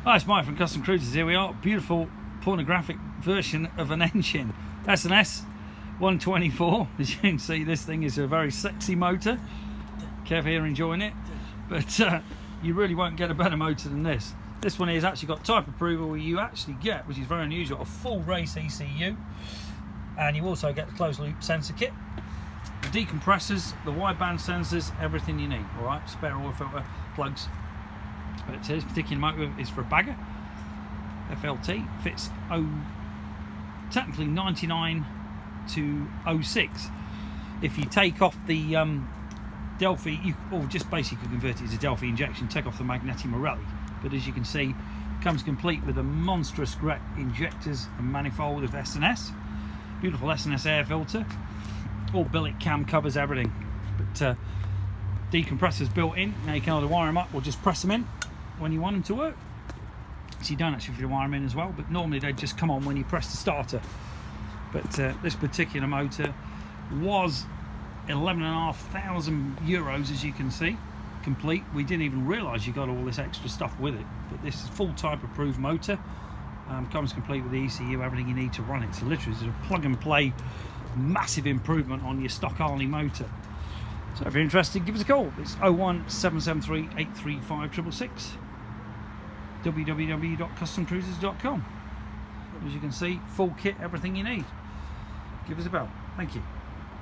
Hi, it's Mike from Custom Cruisers. Here we are, beautiful pornographic version of an engine. S&S 124. As you can see, this thing is a very sexy motor. Kev here enjoying it, but you really won't get a better motor than this. This one has actually got type approval where you actually get, which is very unusual, a full race ECU, and you also get the closed loop sensor kit, the decompressors, the wideband sensors, everything you need. All right, spare oil filter, plugs. But this particular motor is for a bagger, FLT, fits technically 99 to 06. If you take off the Delphi, or just basically convert it to Delphi injection, take off the Magneti Morelli. But as you can see, comes complete with a monstrous great injectors and manifold of S&S. Beautiful S&S air filter, all billet cam covers, everything. But decompressors built in. Now you can either wire them up or just press them in when you want them to work. So you don't actually have to wire them in as well, but normally they just come on when you press the starter. But this particular motor was 11,500 euros, as you can see, complete. We didn't even realise you got all this extra stuff with it, but this is full type approved motor. Comes complete with the ECU, everything you need to run it. So literally it's a plug and play, massive improvement on your stock Harley motor. So if you're interested, give us a call. It's 01773 835 666, www.customcruisers.com. As you can see, full kit, everything you need. Give us a bell. Thank you.